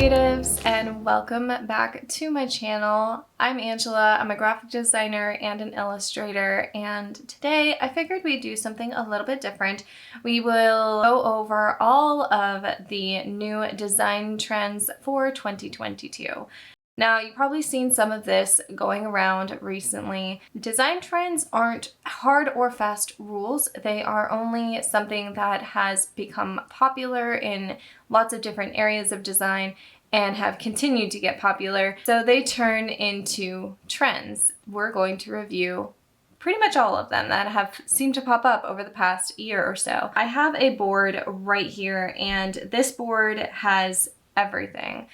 creatives, and welcome back to my channel. I'm Angela. I'm a graphic designer and an illustrator, and today I figured we'd do something a little bit different. We will go over all of the new design trends for 2022. Now, you've probably seen some of this going around recently. Design trends aren't hard or fast rules. They are only something that has become popular in lots of different areas of design and have continued to get popular. So they turn into trends. We're going to review pretty much all of them that have seemed to pop up over the past year or so. I have a board right here, and this board has everything.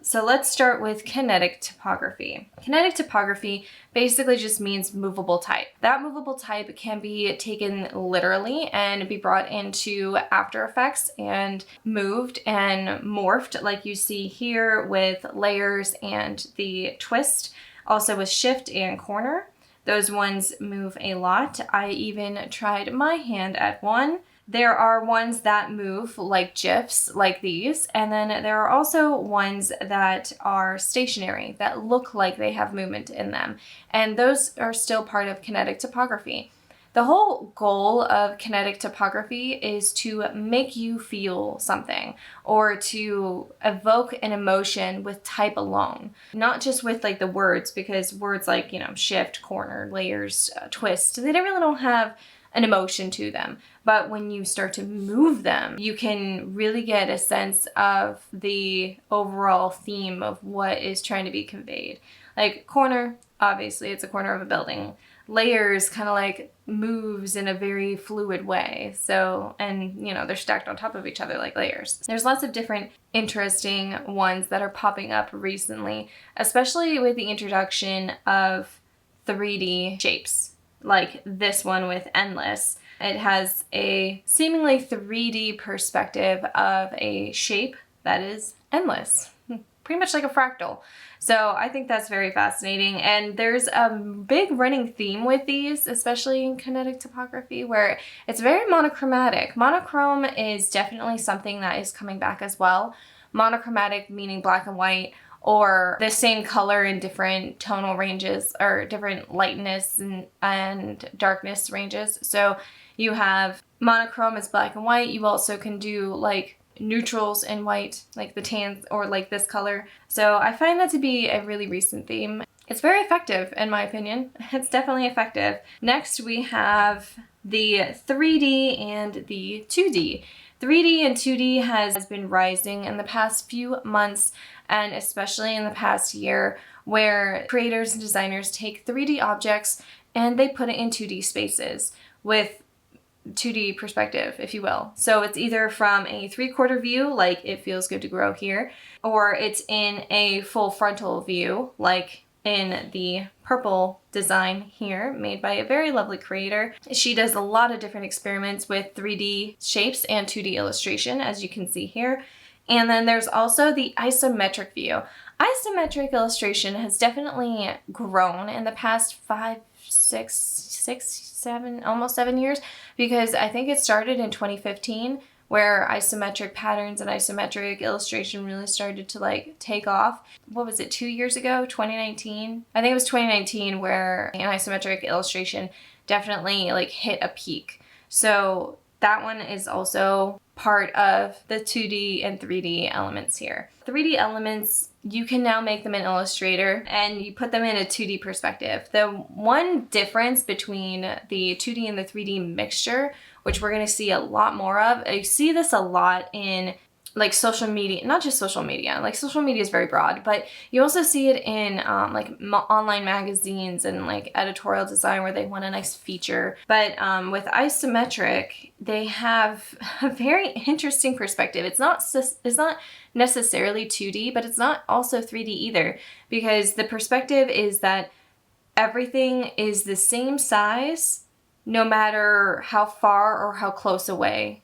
So let's start with kinetic topography. Kinetic topography basically just means movable type. That movable type can be taken literally and be brought into After Effects and moved and morphed, like you see here with layers and the twist, also with shift and corner. Those ones move a lot. I even tried my hand at one. There are ones that move like GIFs, like these, and then there are also ones that are stationary, that look like they have movement in them, and those are still part of kinetic topography. The whole goal of kinetic topography is to make you feel something or to evoke an emotion with type alone, not just with like the words, because words like, shift, corner, layers, twist, they really don't have an emotion to them. But when you start to move them, you can really get a sense of the overall theme of what is trying to be conveyed. Like corner, obviously it's a corner of a building. Layers kind of like moves in a very fluid way. So, and they're stacked on top of each other like layers. There's lots of different interesting ones that are popping up recently, especially with the introduction of 3D shapes. Like this one with Endless. It has a seemingly 3D perspective of a shape that is endless, pretty much like a fractal. So I think that's very fascinating, and there's a big running theme with these, especially in kinetic topography, where it's very monochromatic. Monochrome is definitely something that is coming back as well. Monochromatic meaning black and white, or the same color in different tonal ranges or different lightness and darkness ranges. So you have monochrome is black and white. You also can do like neutrals in white, like the tans or like this color. So I find that to be a really recent theme. It's very effective in my opinion. It's definitely effective. Next we have the 3D and the 2D. 3D and 2D has been rising in the past few months, and especially in the past year, where creators and designers take 3D objects and they put it in 2D spaces with 2D perspective, if you will. So it's either from a 3/4 view, like It Feels Good to Grow here, or it's in a full frontal view, like in the purple design here, made by a very lovely creator. She does a lot of different experiments with 3D shapes and 2D illustration, as you can see here. And then there's also the isometric view. Isometric illustration has definitely grown in the past 5, 6, 7, almost 7 years, because I think it started in 2015, where isometric patterns and isometric illustration really started to like take off. What was it, 2 years ago, 2019? I think it was 2019 where an isometric illustration definitely like hit a peak. So that one is also part of the 2D and 3D elements here. 3D elements, you can now make them in Illustrator and you put them in a 2D perspective. The one difference between the 2D and the 3D mixture, which we're going to see a lot more of, I see this a lot in like social media, not just social media, like social media is very broad, but you also see it in online magazines and like editorial design where they want a nice feature. But with isometric, they have a very interesting perspective. It's not necessarily 2D, but it's not also 3D either, because the perspective is that everything is the same size no matter how far or how close away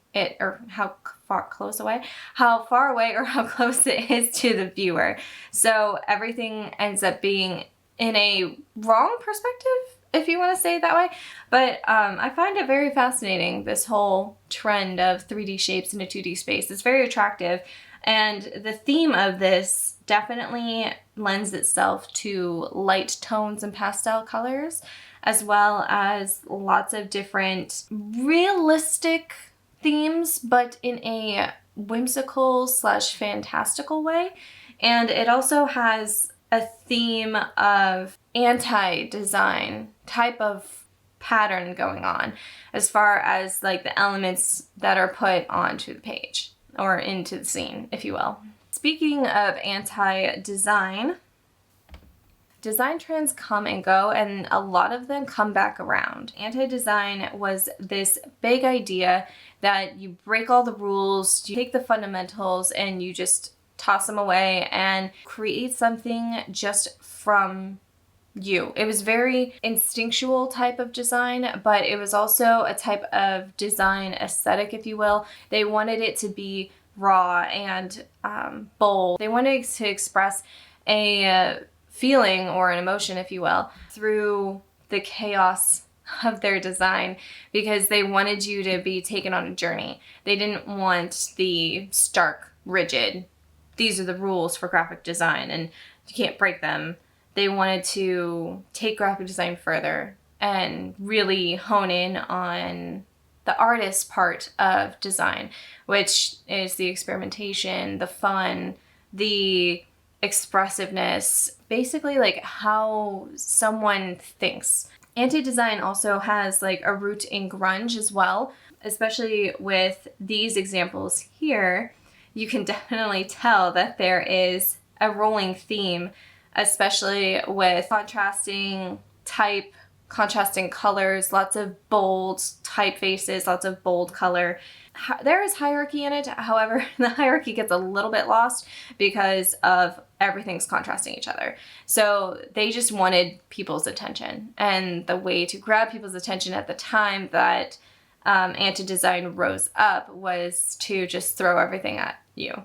how far away or how close it is to the viewer. So everything ends up being in a wrong perspective, if you want to say it that way. But I find it very fascinating, this whole trend of 3D shapes in a 2D space. It's very attractive. And the theme of this definitely lends itself to light tones and pastel colors, as well as lots of different realistic themes, but in a whimsical / fantastical way. And it also has a theme of anti-design type of pattern going on, as far as like the elements that are put onto the page or into the scene, if you will. Speaking of anti-design, design trends come and go, and a lot of them come back around. Anti-design was this big idea that you break all the rules, you take the fundamentals, and you just toss them away and create something just from you. It was very instinctual type of design, but it was also a type of design aesthetic, if you will. They wanted it to be raw and bold. They wanted to express a feeling or an emotion, if you will, through the chaos of their design, because they wanted you to be taken on a journey. They didn't want the stark, rigid, these are the rules for graphic design and you can't break them. They wanted to take graphic design further and really hone in on the artist part of design, which is the experimentation, the fun, the expressiveness, basically like how someone thinks. Anti-design also has like a root in grunge as well, especially with these examples here. You can definitely tell that there is a rolling theme, especially with contrasting type, contrasting colors, lots of bold typefaces, lots of bold color. There is hierarchy in it, however, the hierarchy gets a little bit lost because of everything's contrasting each other. So they just wanted people's attention, and the way to grab people's attention at the time that anti-design rose up was to just throw everything at you,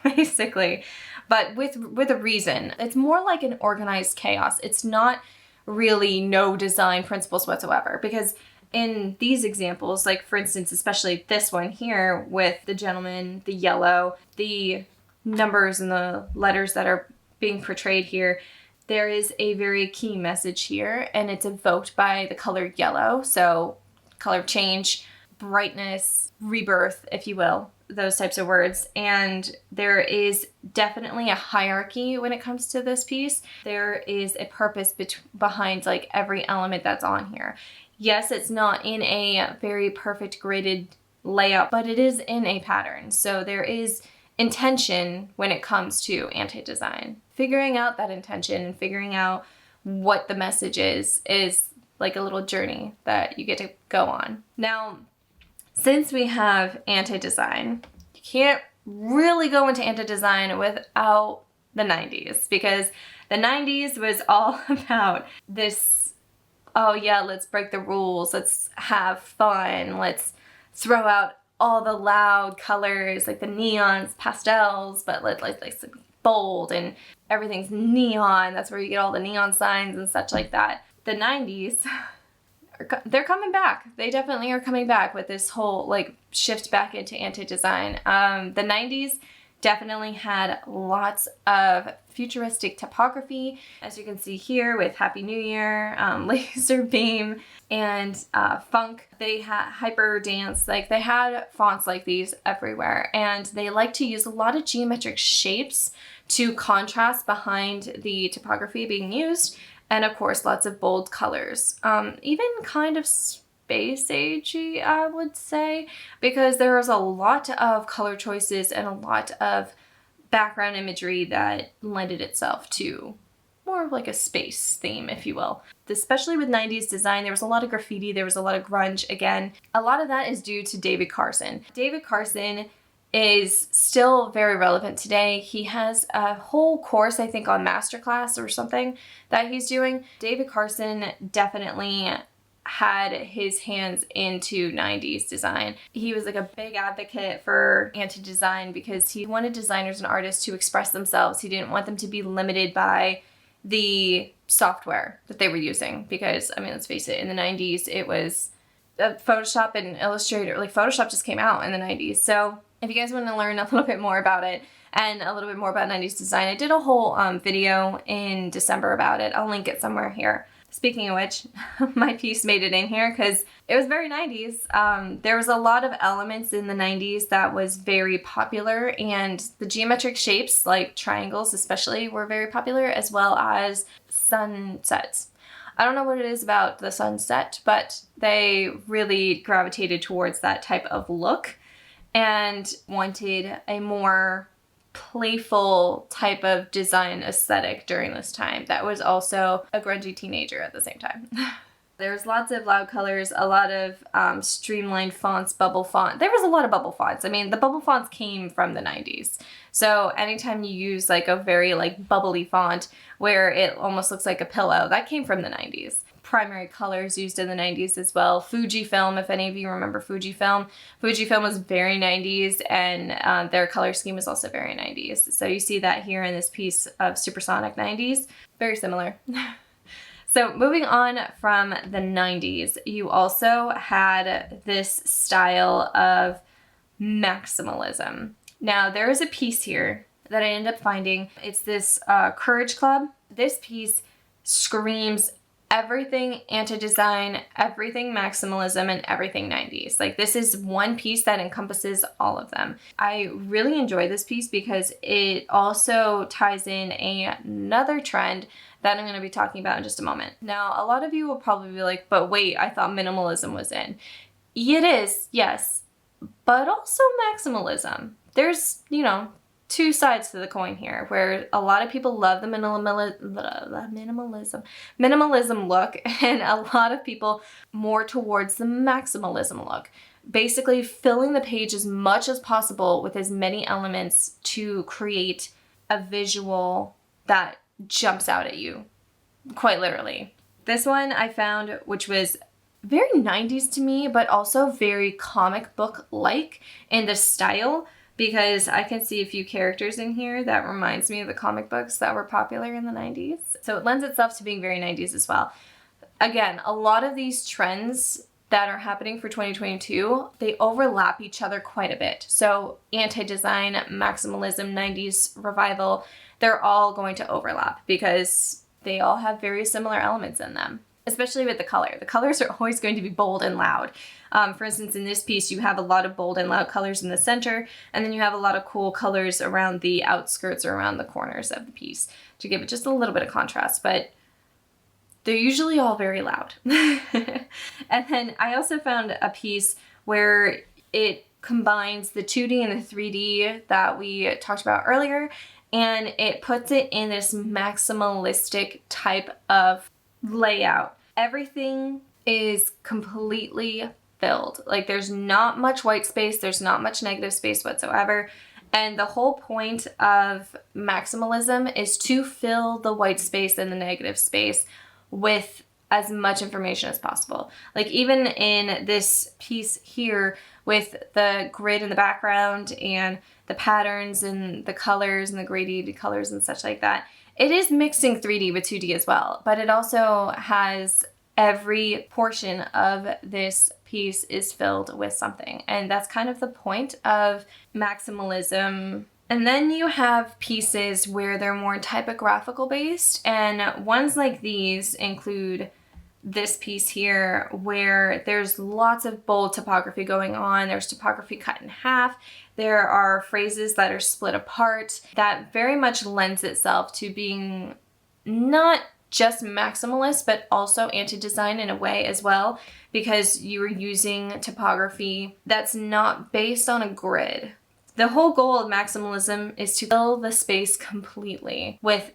basically, but with a reason. It's more like an organized chaos. It's not really no design principles whatsoever, because in these examples, like for instance, especially this one here with the gentleman, the yellow, the numbers and the letters that are being portrayed here, there is a very key message here, and it's evoked by the color yellow. So color change, brightness, rebirth, if you will, those types of words. And there is definitely a hierarchy when it comes to this piece. There is a purpose behind like every element that's on here. Yes, it's not in a very perfect graded layout, but it is in a pattern. So there is intention when it comes to anti-design. Figuring out that intention and figuring out what the message is like a little journey that you get to go on. Now, since we have anti-design, you can't really go into anti-design without the 90s, because the 90s was all about this, oh yeah, let's break the rules, let's have fun, let's throw out all the loud colors, like the neons, pastels, but let's be bold and everything's neon. That's where you get all the neon signs and such like that. The 90s, they're coming back. They definitely are coming back with this whole like shift back into anti-design. The 90s definitely had lots of futuristic typography, as you can see here with Happy New Year, Laser Beam, and Funk. They had Hyper Dance, like they had fonts like these everywhere, and they like to use a lot of geometric shapes to contrast behind the typography being used, and of course lots of bold colors. Even kind of space agey, I would say, because there was a lot of color choices and a lot of background imagery that lended itself to more of like a space theme, if you will. Especially with 90s design, there was a lot of graffiti, there was a lot of grunge. Again, a lot of that is due to David Carson. David Carson is still very relevant today. He has a whole course, I think, on Masterclass or something that he's doing. David Carson definitely had his hands into 90s design. He was like a big advocate for anti-design because he wanted designers and artists to express themselves. He didn't want them to be limited by the software that they were using, because I mean, let's face it, in the 90s it was Photoshop and Illustrator, like Photoshop just came out in the 90s. So if you guys want to learn a little bit more about it and a little bit more about 90s design, I did a whole video in December about it. I'll link it somewhere here. Speaking of which, my piece made it in here because it was very 90s. There was a lot of elements in the 90s that was very popular, and the geometric shapes, like triangles especially, were very popular, as well as sunsets. I don't know what it is about the sunset, but they really gravitated towards that type of look and wanted a more playful type of design aesthetic during this time that was also a grungy teenager at the same time. There's lots of loud colors, a lot of streamlined fonts, bubble font. There was a lot of bubble fonts. I mean, the bubble fonts came from the 90s. So anytime you use like a very like bubbly font where it almost looks like a pillow, that came from the 90s. Primary colors used in the 90s as well. Fujifilm, if any of you remember Fujifilm. Fujifilm was very 90s, and their color scheme was also very 90s. So you see that here in this piece of Supersonic 90s. Very similar. So moving on from the 90s, you also had this style of maximalism. Now there is a piece here that I ended up finding. It's this Courage Club. This piece screams everything anti-design, everything maximalism, and everything 90s. Like, this is one piece that encompasses all of them. I really enjoy this piece because it also ties in another trend that I'm going to be talking about in just a moment. Now, a lot of you will probably be like, but wait, I thought minimalism was in. It is, yes, but also maximalism. There's, you know, two sides to the coin here, where a lot of people love the minimalism look, and a lot of people more towards the maximalism look. Basically filling the page as much as possible with as many elements to create a visual that jumps out at you, quite literally. This one I found, which was very 90s to me, but also very comic book-like in the style, because I can see a few characters in here that reminds me of the comic books that were popular in the 90s. So it lends itself to being very 90s as well. Again, a lot of these trends that are happening for 2022, they overlap each other quite a bit. So anti-design, maximalism, 90s revival, they're all going to overlap because they all have very similar elements in them. Especially with the color. The colors are always going to be bold and loud. For instance, in this piece, you have a lot of bold and loud colors in the center, and then you have a lot of cool colors around the outskirts or around the corners of the piece to give it just a little bit of contrast, but they're usually all very loud. And then I also found a piece where it combines the 2D and the 3D that we talked about earlier, and it puts it in this maximalistic type of layout. Everything is completely filled. Like, there's not much white space, there's not much negative space whatsoever. And the whole point of maximalism is to fill the white space and the negative space with as much information as possible. Like, even in this piece here with the grid in the background and the patterns and the colors and the gradiated colors and such like that, it is mixing 3D with 2D as well, but it also has every portion of this piece is filled with something. And that's kind of the point of maximalism. And then you have pieces where they're more typographical based, and ones like these include this piece here where there's lots of bold typography going on. There's typography cut in half. There are phrases that are split apart. That very much lends itself to being not just maximalist, but also anti-design in a way as well, because you are using typography that's not based on a grid. The whole goal of maximalism is to fill the space completely with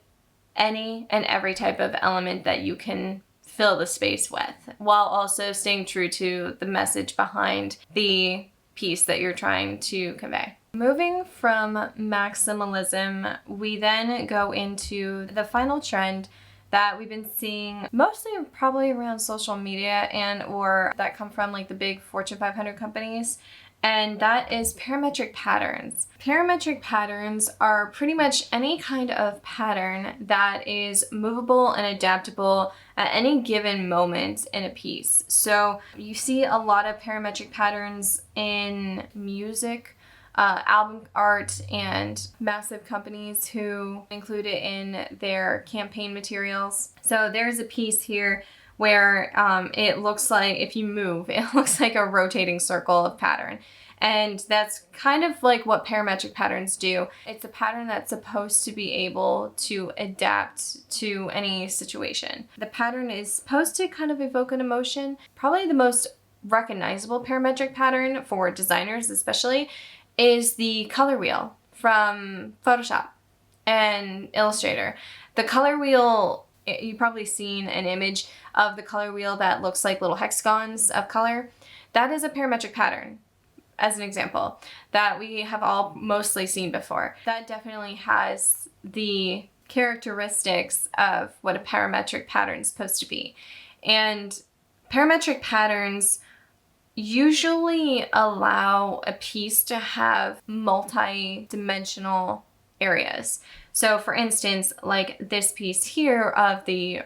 any and every type of element that you can fill the space with, while also staying true to the message behind the piece that you're trying to convey. Moving from maximalism, we then go into the final trend that we've been seeing mostly probably around social media and or that come from like the big Fortune 500 companies. and that is parametric patterns. Parametric patterns are pretty much any kind of pattern that is movable and adaptable at any given moment in a piece. So you see a lot of parametric patterns in music, album art, and massive companies who include it in their campaign materials. So there's a piece here where it looks like, if you move, it looks like a rotating circle of pattern. And that's kind of like what parametric patterns do. It's a pattern that's supposed to be able to adapt to any situation. The pattern is supposed to kind of evoke an emotion. Probably the most recognizable parametric pattern for designers especially is the color wheel from Photoshop and Illustrator. The color wheel, you've probably seen an image of the color wheel that looks like little hexagons of color. That is a parametric pattern, as an example, that we have all mostly seen before. That definitely has the characteristics of what a parametric pattern is supposed to be. And parametric patterns usually allow a piece to have multi-dimensional areas. So for instance, like this piece here of the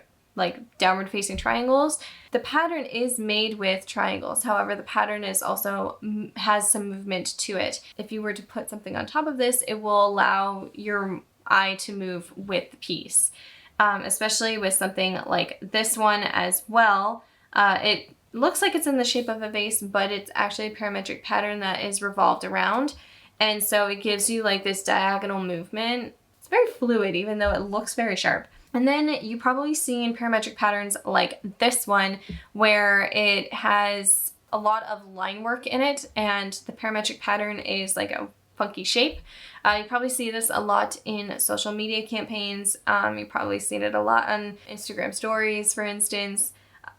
downward facing triangles, the pattern is made with triangles. However, the pattern is also has some movement to it. If you were to put something on top of this, it will allow your eye to move with the piece. Especially with something like this one as well. It looks like it's in the shape of a vase, but it's actually a parametric pattern that is revolved around. And so it gives you like this diagonal movement. It's very fluid, even though it looks very sharp. And then you probably seen parametric patterns like this one, where it has a lot of line work in it, and the parametric pattern is like a funky shape. You probably see this a lot in social media campaigns. You've probably seen it a lot on Instagram stories, for instance,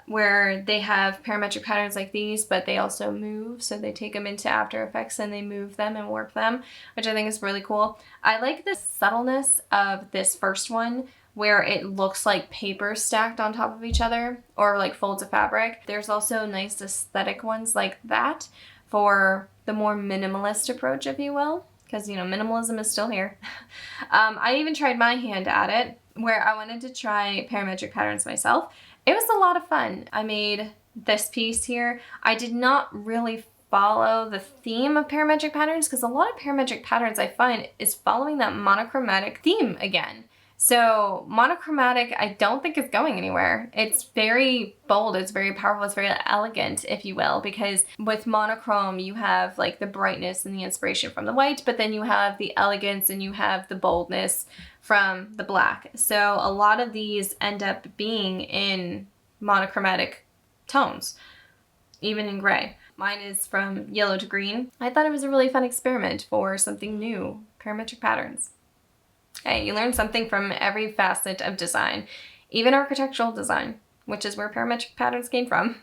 where they have parametric patterns like these, but they also move. So they take them into After Effects and they move them and warp them, which I think is really cool. I like the subtleness of this first one, where it looks like paper stacked on top of each other, or like folds of fabric. There's also nice aesthetic ones like that for the more minimalist approach, if you will, because, you know, minimalism is still here. I even tried my hand at it, where I wanted to try parametric patterns myself. It was a lot of fun. I made this piece here. I did not really follow the theme of parametric patterns, because a lot of parametric patterns I find is following that monochromatic theme again. So monochromatic, I don't think is going anywhere. It's very bold, it's very powerful, it's very elegant, if you will, because with monochrome, you have like the brightness and the inspiration from the white, but then you have the elegance and you have the boldness from the black. So a lot of these end up being in monochromatic tones, even in gray. Mine is from yellow to green. I thought it was a really fun experiment for something new, parametric patterns. Hey, you learn something from every facet of design, even architectural design, which is where parametric patterns came from.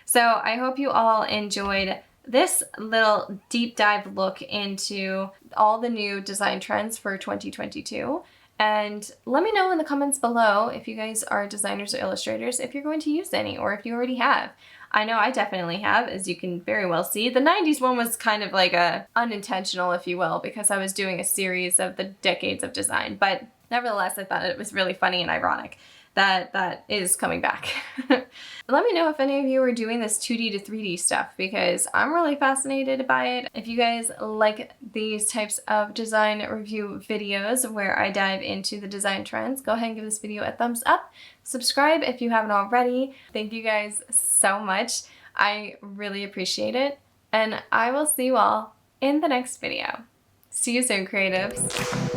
So I hope you all enjoyed this little deep dive look into all the new design trends for 2022. And let me know in the comments below if you guys are designers or illustrators, if you're going to use any, or if you already have. I know I definitely have, as you can very well see. The 90s one was kind of like a unintentional, if you will, because I was doing a series of the decades of design. But nevertheless, I thought it was really funny and ironic that that is coming back. Let me know if any of you are doing this 2D to 3D stuff, because I'm really fascinated by it. If you guys like these types of design review videos where I dive into the design trends, go ahead and give this video a thumbs up. Subscribe if you haven't already. Thank you guys so much. I really appreciate it. And I will see you all in the next video. See you soon, creatives.